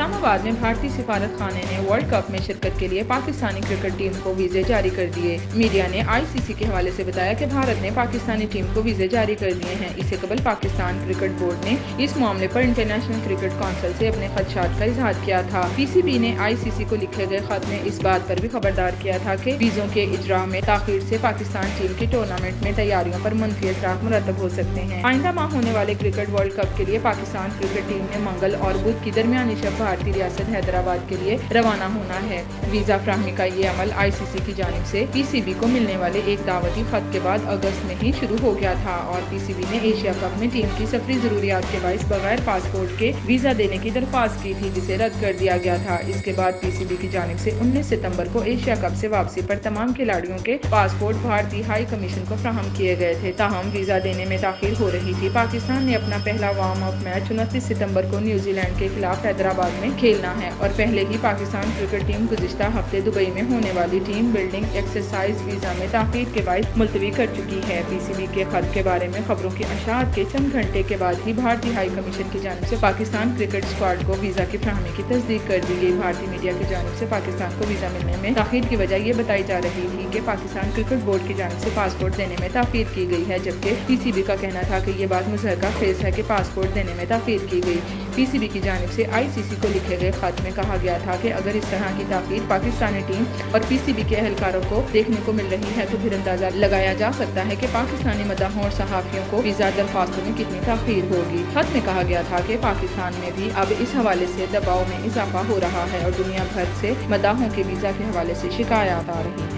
اسلام آباد میں بھارتی سفارت خانے نے ورلڈ کپ میں شرکت کے لیے پاکستانی کرکٹ ٹیم کو ویزے جاری کر دیے۔ میڈیا نے ICC کے حوالے سے بتایا کہ بھارت نے پاکستانی ٹیم کو ویزے جاری کر دیے ہیں۔ اس سے قبل پاکستان کرکٹ بورڈ نے اس معاملے پر انٹرنیشنل کرکٹ کونسل سے اپنے خدشات کا اظہار کیا تھا۔ PCB نے ICC کو لکھے گئے خط میں اس بات پر بھی خبردار کیا تھا کہ ویزوں کے اجراء میں تاخیر سے پاکستان ٹیم کی ٹورنامنٹ میں تیاریوں پر منفی اثرات مرتب ہو سکتے ہیں۔ آئندہ ماہ ہونے والے کرکٹ ورلڈ کپ کے لیے پاکستان کرکٹ ٹیم نے منگل اور بدھ کی درمیانی شب بھارتی ریاست حیدرآباد کے لیے روانہ ہونا ہے۔ ویزا فراہمی کا یہ عمل ICC کی جانب سے PCB کو ملنے والے ایک دعوتی خط کے بعد اگست میں ہی شروع ہو گیا تھا اور PCB نے ایشیا کپ میں ٹیم کی سفری ضروریات کے باعث بغیر پاسپورٹ کے ویزا دینے کی درخواست کی تھی جسے رد کر دیا گیا تھا۔ اس کے بعد PCB کی جانب سے 19 ستمبر کو ایشیا کپ سے واپسی پر تمام کھلاڑیوں کے پاسپورٹ بھارتی ہائی کمیشن کو فراہم کیے گئے تھے، تاہم ویزا دینے میں تاخیر ہو رہی تھی۔ پاکستان نے اپنا پہلا وارم اپ میچ 29 ستمبر کو نیوزی لینڈ کے خلاف حیدرآباد میں کھیلنا ہے اور پہلے ہی پاکستان کرکٹ ٹیم گزشتہ ہفتے دبئی میں ہونے والی ٹیم بلڈنگ ایکسرسائز ویزا میں تاخیر کے باعث ملتوی کر چکی ہے۔ PCB کے خط کے بارے میں خبروں کی اشاعت کے چند گھنٹے کے بعد ہی بھارتی ہائی کمیشن کی جانب سے پاکستان کرکٹ اسکواڈ کو ویزا کی فراہمی کی تصدیق کر دی گئی۔ بھارتی میڈیا کی جانب سے پاکستان کو ویزا ملنے میں تاخیر کی وجہ یہ بتائی جا رہی تھی کہ پاکستان کرکٹ بورڈ کی جانب سے پاسپورٹ دینے میں تاخیر کی گئی ہے، جبکہ PCB کا کہنا تھا کہ یہ بات مضحکہ خیز ہے کہ پاسپورٹ دینے میں تاخیر کی گئی۔ PCB کی جانب سے ICC کو لکھے گئے خط میں کہا گیا تھا کہ اگر اس طرح کی تاخیر پاکستانی ٹیم اور PCB کے اہلکاروں کو دیکھنے کو مل رہی ہے تو پھر اندازہ لگایا جا سکتا ہے کہ پاکستانی مداحوں اور صحافیوں کو ویزا درخواستوں میں کتنی تاخیر ہوگی۔ خط میں کہا گیا تھا کہ پاکستان میں بھی اب اس حوالے سے دباؤ میں اضافہ ہو رہا ہے اور دنیا بھر سے مداحوں کے ویزا کے حوالے سے شکایات آ رہی ہیں۔